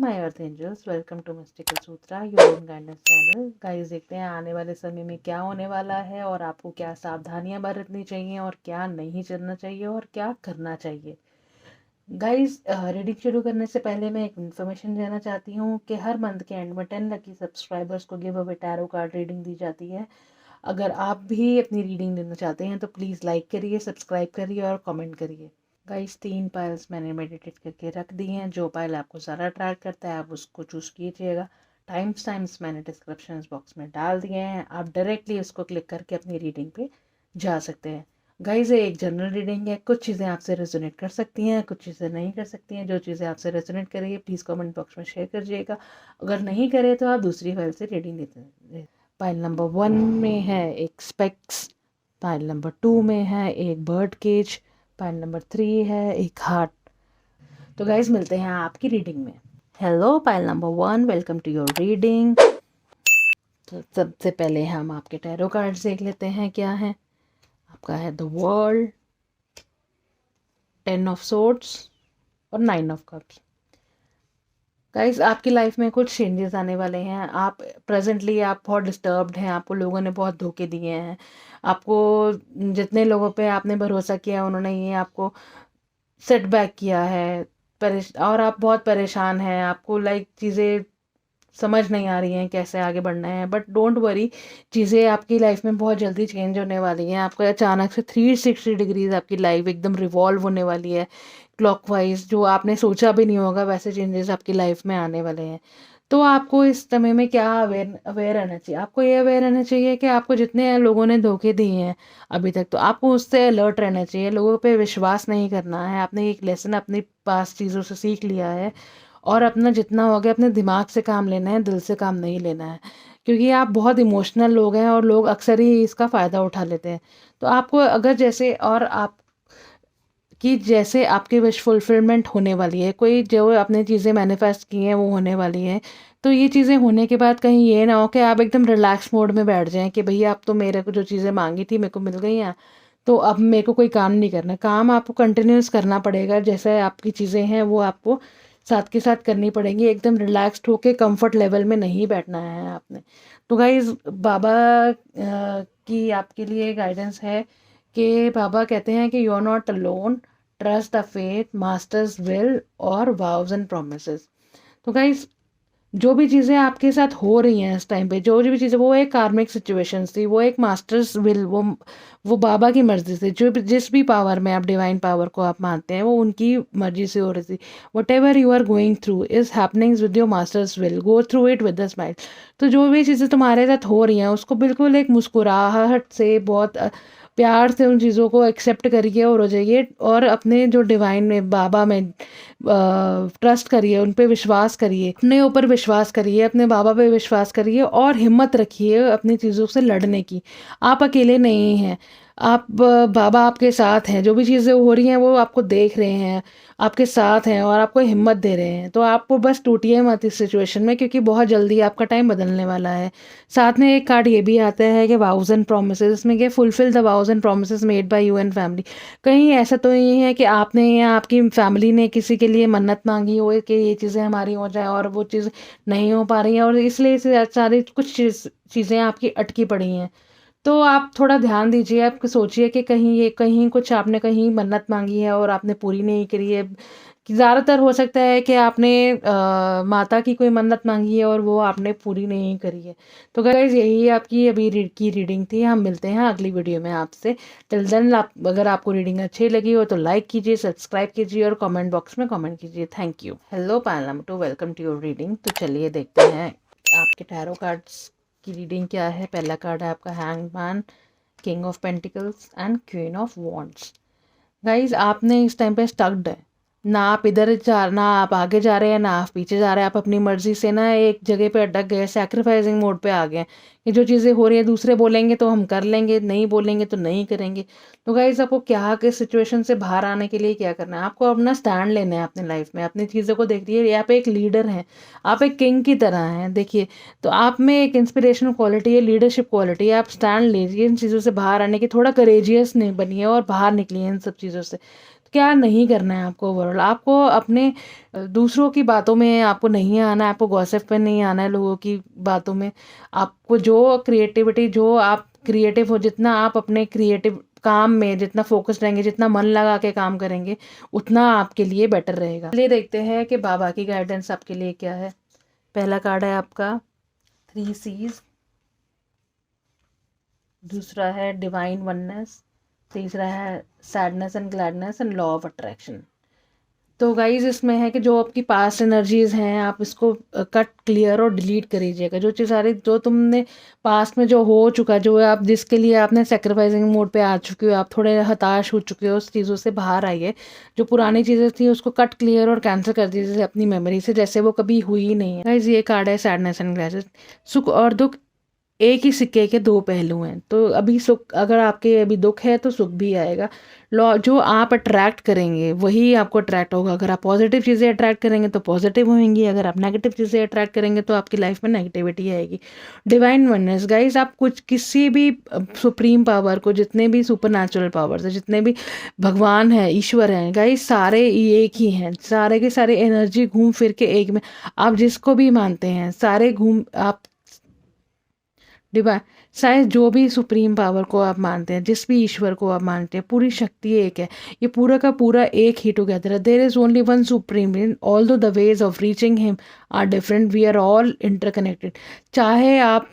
My earth angels, welcome to mystical Sutra, your own guidance channel. Guys, देखते हैं आने वाले समय में क्या होने वाला है और आपको क्या सावधानियां बरतनी चाहिए और क्या नहीं करना चाहिए और क्या करना चाहिए। गाइस, रीडिंग शुरू करने से पहले मैं एक इन्फॉर्मेशन देना चाहती हूँ कि हर मंथ के एंड में 10 लकी सब्सक्राइबर्स को give away tarot card reading दी जाती है। अगर आप भी अपनी रीडिंग देना चाहते हैं तो प्लीज़ लाइक करिए, सब्सक्राइब करिए और कमेंट करिए। गाइस, 3 पाइल्स मैंने मेडिटेट करके रख दी हैं। जो पाइल आपको ज़्यादा अट्रैक्ट करता है आप उसको चूज़ कीजिएगा। टाइम्स मैंने डिस्क्रिप्शन बॉक्स में डाल दिए हैं, आप डायरेक्टली उसको क्लिक करके अपनी रीडिंग पे जा सकते हैं। गाइस, ये एक जनरल रीडिंग है, कुछ चीज़ें आपसे रेजोनेट कर सकती हैं, कुछ चीज़ें नहीं कर सकती हैं। जो चीज़ें आपसे रेजोनेट करेंगी प्लीज़ कमेंट बॉक्स में शेयर करिएगा। अगर नहीं करे तो आप दूसरी फाइल से रीडिंग देते हैं। पाइल नंबर 1 में है एक स्पेक्स, पाइल नंबर 2 में है एक बर्ड केज, पाइल नंबर 3 है एक हार्ट। तो गाइस, मिलते हैं आपकी रीडिंग में। Hello pile number 1, welcome to your reading. तो सबसे पहले हम आपके टैरो कार्ड्स देख लेते हैं क्या है। आपका है द वर्ल्ड, 10 ऑफ सोर्ड्स और 9 ऑफ कप्स। गाइस, आपकी लाइफ में कुछ चेंजेस आने वाले हैं। आप प्रेजेंटली आप बहुत डिस्टर्ब्ड हैं, आपको लोगों ने बहुत धोखे दिए हैं। आपको जितने लोगों पे आपने भरोसा किया उन्होंने ये आपको सेटबैक किया है, और आप बहुत परेशान हैं। आपको चीज़ें समझ नहीं आ रही हैं कैसे आगे बढ़ना है, बट डोंट वरी, चीज़ें आपकी लाइफ में बहुत जल्दी चेंज होने वाली हैं। आपका अचानक से 360 डिग्रीज आपकी लाइफ एकदम रिवॉल्व होने वाली है क्लॉकवाइज। जो आपने सोचा भी नहीं होगा वैसे चेंजेस आपकी लाइफ में आने वाले हैं। तो आपको इस समय में क्या अवेयर अवेयर रहना चाहिए? आपको ये अवेयर रहना चाहिए कि आपको जितने लोगों ने धोखे दिए हैं अभी तक, तो आपको उससे अलर्ट रहना चाहिए। लोगों पे विश्वास नहीं करना है। आपने एक लेसन अपनी पास चीज़ों से सीख लिया है और अपना जितना हो गया अपने दिमाग से काम लेना है, दिल से काम नहीं लेना है। क्योंकि आप बहुत इमोशनल लोग हैं और लोग अक्सर ही इसका फ़ायदा उठा लेते हैं। तो आपको अगर जैसे और आप कि जैसे आपकी विश फुलफिलमेंट होने वाली है, कोई जो आपने चीज़ें मैनिफेस्ट की हैं वो होने वाली हैं। तो ये चीज़ें होने के बाद कहीं ये ना हो कि आप एकदम रिलैक्स मोड में बैठ जाएं कि भैया अब तो मेरे को जो चीज़ें मांगी थी मेरे को मिल गई हैं, तो अब मेरे को कोई काम नहीं करना। काम आपको कंटिन्यूस करना पड़ेगा, जैसे आपकी चीज़ें हैं वो आपको साथ के साथ करनी पड़ेंगी। एकदम रिलैक्स्ड होके कंफर्ट लेवल में नहीं बैठना है आपने। तो गाइज, बाबा की आपके लिए गाइडेंस है कि बाबा कहते हैं कि you are not alone, trust the faith, masters will और वाउज एंड प्रोमिसेस। तो गाइज, जो भी चीज़ें आपके साथ हो रही हैं इस टाइम पे, जो भी चीज़ें, वो एक कार्मिक सिचुएशंस थी, वो एक मास्टर्स विल, वो बाबा की मर्जी से, जिस भी पावर में आप डिवाइन पावर को आप मानते हैं वो उनकी मर्जी से हो रही थी। Whatever you are going through is happenings with your masters will, go through it with the smile. तो जो भी चीज़ें तुम्हारे साथ हो रही हैं उसको बिल्कुल एक मुस्कुराहट से, बहुत प्यार से उन चीज़ों को एक्सेप्ट करिए और हो जाइए, और अपने जो डिवाइन में, बाबा में ट्रस्ट करिए, उन पे विश्वास करिए, अपने ऊपर विश्वास करिए, अपने बाबा पे विश्वास करिए और हिम्मत रखिए अपनी चीज़ों से लड़ने की। आप अकेले नहीं हैं, आप बाबा आपके साथ हैं। जो भी चीज़ें हो रही हैं वो आपको देख रहे हैं, आपके साथ हैं और आपको हिम्मत दे रहे हैं। तो आपको बस टूटिए मत इस सिचुएशन में, क्योंकि बहुत जल्दी आपका टाइम बदलने वाला है। साथ में एक कार्ड ये भी आता है कि वाउज एंड प्रोमिसेस, इसमें कि fulfil the वाउज and promises made by you and family. कहीं ऐसा तो नहीं है कि आपने या आपकी फैमिली ने किसी के लिए मन्नत मांगी हो कि ये चीज़ें हमारी हो जाए और वो चीज़ नहीं हो पा रही हैं और इसलिए सारी कुछ चीज़ें आपकी अटकी पड़ी हैं। तो आप थोड़ा ध्यान दीजिए, आप सोचिए कि कहीं कुछ आपने कहीं मन्नत मांगी है और आपने पूरी नहीं करी है। कि ज़्यादातर हो सकता है कि आपने माता की कोई मन्नत मांगी है और वो आपने पूरी नहीं करी है। तो गाइज, यही आपकी अभी की रीडिंग थी। हम मिलते हैं अगली वीडियो में आपसे। टिल देन, अगर आपको रीडिंग अच्छी लगी हो तो लाइक कीजिए, सब्सक्राइब कीजिए और कमेंट बॉक्स में कमेंट कीजिए। Thank you. Hello pile number 2, welcome to your reading. तो चलिए देखते हैं आपके टैरो कार्ड्स की रीडिंग क्या है। पहला कार्ड है आपका hangman, king of pentacles and queen of wands. Guys, आपने इस टाइम पे स्टक्ड है, ना आप इधर जा, ना आप आगे जा रहे हैं ना आप पीछे जा रहे हैं। आप अपनी मर्जी से ना एक जगह पे अटक गए, सैक्रिफाइसिंग मोड पे आ गए कि जो चीज़ें हो रही है दूसरे बोलेंगे तो हम कर लेंगे, नहीं बोलेंगे तो नहीं करेंगे। तो गाइज, आपको क्या के सिचुएशन से बाहर आने के लिए क्या करना है? आपको अपना स्टैंड लेना है अपनी लाइफ में, अपनी चीज़ों को देखिए। आप एक लीडर हैं, आप एक किंग की तरह हैं, देखिए। तो आप में एक इंस्पिरेशनल क्वालिटी है, लीडरशिप क्वालिटी है। आप स्टैंड लीजिए इन चीज़ों से बाहर आने की, थोड़ा करेजियस बनिए और बाहर निकलिए इन सब चीज़ों से। क्या नहीं करना है आपको ओवरऑल। आपको अपने दूसरों की बातों में आपको नहीं आना है, आपको गॉसिप पे नहीं आना है लोगों की बातों में। आपको जो क्रिएटिविटी, जो आप क्रिएटिव हो, जितना आप अपने क्रिएटिव काम में जितना फोकस रहेंगे, जितना मन लगा के काम करेंगे, उतना आपके लिए बेटर रहेगा। चलिए देखते हैं कि बाबा की गाइडेंस आपके लिए क्या है। पहला कार्ड है आपका 3 C's, दूसरा है डिवाइन वननेस, तीसरा है sadness and gladness and law of attraction. तो गाइज इसमें है कि जो आपकी पास्ट एनर्जीज हैं, आप इसको कट, क्लियर और डिलीट करीजिएगा। जो चीज़ सारी जो तुमने पास्ट में जो हो चुका, जो आप जिसके लिए आपने सेक्रीफाइसिंग मोड पे आ चुके हो, आप थोड़े हताश हो चुके हो, उस चीज़ों से बाहर आइए। जो पुरानी चीज़ें थी उसको कट, क्लियर और कैंसिल कर दीजिए अपनी मेमोरी से, जैसे वो कभी हुई ही नहीं है। गाइज ये कार्ड है सैडनेस एंड ग्लैडनेस। सुख और दुख एक ही सिक्के के दो पहलू हैं। तो अभी सुख, अगर आपके अभी दुख है तो सुख भी आएगा। लॉ, जो आप अट्रैक्ट करेंगे वही आपको अट्रैक्ट होगा। अगर आप पॉजिटिव चीज़ें अट्रैक्ट करेंगे तो पॉजिटिव होंगी, अगर आप नेगेटिव चीज़ें अट्रैक्ट करेंगे तो आपकी लाइफ में नेगेटिविटी आएगी। डिवाइन वननेस गाइस, आप कुछ किसी भी सुप्रीम पावर को, जितने भी सुपर नेचुरल पावर्स है, जितने भी भगवान है, ईश्वर हैं गाइस, सारे एक ही हैं। सारे के सारे एनर्जी घूम फिर के एक में, आप जिसको भी मानते हैं सारे घूम, आप डिवाइन, शायद जो भी सुप्रीम पावर को आप मानते हैं, जिस भी ईश्वर को आप मानते हैं, पूरी शक्ति एक है। ये पूरा का पूरा एक ही टुगेदर है। There is only one supreme being, although the ways of reaching him are different, we are all interconnected. चाहे आप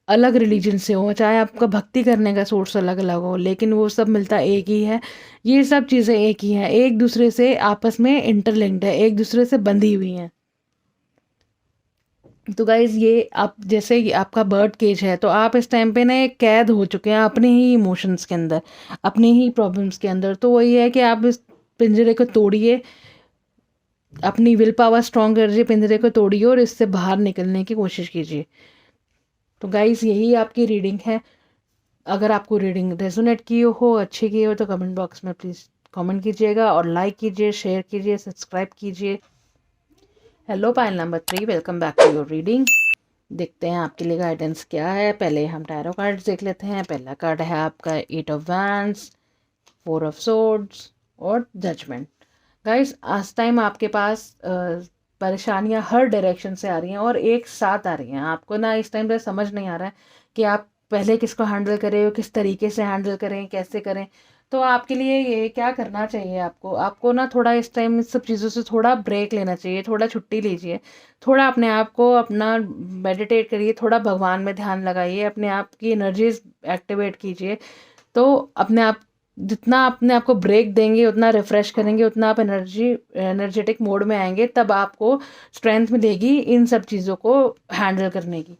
अलग रिलीजन से हो, चाहे आपका भक्ति करने का सोर्स अलग अलग हो, लेकिन वो सब मिलता एक ही है। ये सब चीज़ें एक ही हैं, एक दूसरे से आपस में इंटरलिंक्ड है, एक दूसरे से बंधी हुई हैं। तो गाइज ये आप, जैसे ये आपका बर्ड केज है, तो आप इस टाइम पे ना एक कैद हो चुके हैं अपने ही इमोशंस के अंदर, अपने ही प्रॉब्लम्स के अंदर। तो वही है कि आप इस पिंजरे को तोड़िए, अपनी विल पावर स्ट्रॉन्ग करिए, पिंजरे को तोड़िए और इससे बाहर निकलने की कोशिश कीजिए। तो गाइज यही आपकी रीडिंग है। अगर आपको रीडिंग रेजोनेट की हो, अच्छी की हो, तो कमेंट बॉक्स में प्लीज़ कमेंट कीजिएगा और लाइक कीजिए, शेयर कीजिए, सब्सक्राइब कीजिए। Hello pile number 3, welcome back to your reading. देखते हैं आपके लिए गाइडेंस क्या है। पहले हम टैरो कार्ड्स देख लेते हैं। पहला कार्ड है आपका 8 ऑफ वैंड्स, 4 ऑफ सोर्ड्स और जजमेंट। गाइस आज टाइम आपके पास परेशानियां हर डायरेक्शन से आ रही हैं और एक साथ आ रही हैं। आपको ना इस टाइम पे समझ नहीं आ रहा है कि आप पहले किसको हैंडल करें, किस तरीके से हैंडल करें, कैसे करें। तो आपके लिए ये क्या करना चाहिए, आपको आपको ना थोड़ा इस टाइम इस सब चीज़ों से थोड़ा ब्रेक लेना चाहिए, थोड़ा छुट्टी लीजिए, थोड़ा अपने आप को अपना मेडिटेट करिए, थोड़ा भगवान में ध्यान लगाइए, अपने आप की एनर्जीज एक्टिवेट कीजिए। तो अपने आप, जितना अपने आप को ब्रेक देंगे, उतना रिफ्रेश करेंगे, उतना आप एनर्जेटिक मोड में आएंगे, तब आपको स्ट्रेंथ मिलेगी इन सब चीज़ों को हैंडल करने की।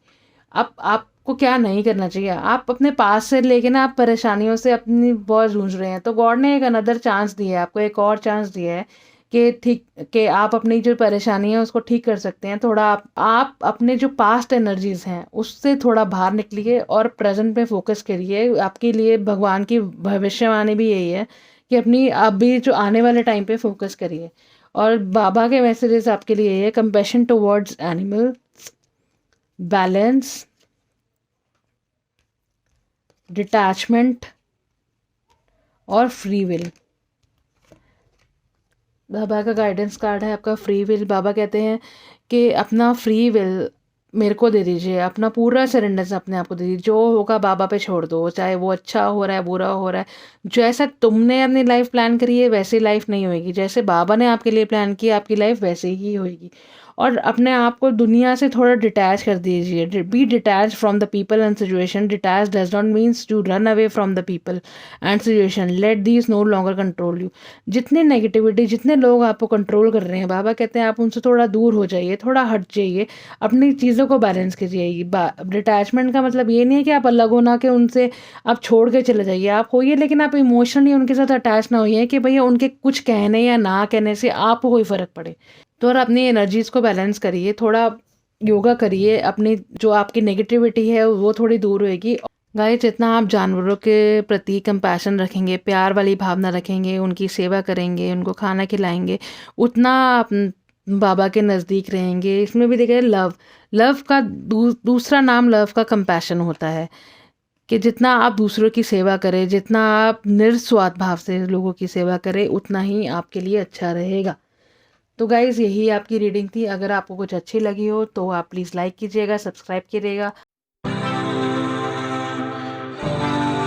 अब आपको क्या नहीं करना चाहिए, आप अपने पास से लेके ना, आप परेशानियों से अपनी बहुत जूझ रहे हैं, तो गॉड ने एक अनदर चांस दिया है आपको, एक और चांस दिया है कि ठीक, कि आप अपनी जो परेशानी है उसको ठीक कर सकते हैं। थोड़ा आप अपने जो पास्ट एनर्जीज हैं उससे थोड़ा बाहर निकलिए और प्रेजेंट पे फोकस करिए। आपके लिए भगवान की भविष्यवाणी भी यही है कि अपनी अभी जो आने वाले टाइम पे फोकस करिए। और बाबा के मैसेजेस आपके लिए ये है: compassion towards animal, balance, detachment और फ्री विल। बाबा का गाइडेंस कार्ड है आपका फ्री विल। बाबा कहते हैं कि अपना फ्री विल मेरे को दे दीजिए, अपना पूरा सरेंडर अपने आप को दे दीजिए। जो होगा बाबा पे छोड़ दो, चाहे वो अच्छा हो रहा है, बुरा हो रहा है। जैसा तुमने अपनी लाइफ प्लान करी है वैसी लाइफ नहीं होगी, जैसे बाबा ने आपके लिए प्लान किया आपकी लाइफ वैसे ही होगी। और अपने आप को दुनिया से थोड़ा डिटैच कर दीजिए। Be detach from the people and situation. Detach does not means to run away from the people and situation. Let these no longer control you. जितने नेगेटिविटी, जितने लोग आपको कंट्रोल कर रहे हैं, बाबा कहते हैं आप उनसे थोड़ा दूर हो जाइए, थोड़ा हट जाइए, अपनी चीज़ों को बैलेंस कीजिए। डिटैचमेंट का मतलब ये नहीं है कि आप अलग होना, कि उनसे आप छोड़ के चले जाइए, आप होइए, लेकिन आप इमोशनली उनके साथ अटैच ना होइए कि भैया उनके कुछ कहने या ना कहने से आपको कोई फ़र्क पड़े। तो और अपनी एनर्जीज़ को बैलेंस करिए, थोड़ा योगा करिए, अपनी जो आपकी नेगेटिविटी है वो थोड़ी दूर होएगी। गाइस जितना आप जानवरों के प्रति कंपैशन रखेंगे, प्यार वाली भावना रखेंगे, उनकी सेवा करेंगे, उनको खाना खिलाएंगे, उतना आप बाबा के नज़दीक रहेंगे। इसमें भी देखिए लव, लव का दूसरा नाम लव का कंपैशन होता है, कि जितना आप दूसरों की सेवा करें, जितना आप निस्वार्थ भाव से लोगों की सेवा करें, उतना ही आपके लिए अच्छा रहेगा। तो गाइज़, यही आपकी रीडिंग थी। अगर आपको कुछ अच्छी लगी हो तो आप प्लीज़ लाइक कीजिएगा, सब्सक्राइब कीजिएगा।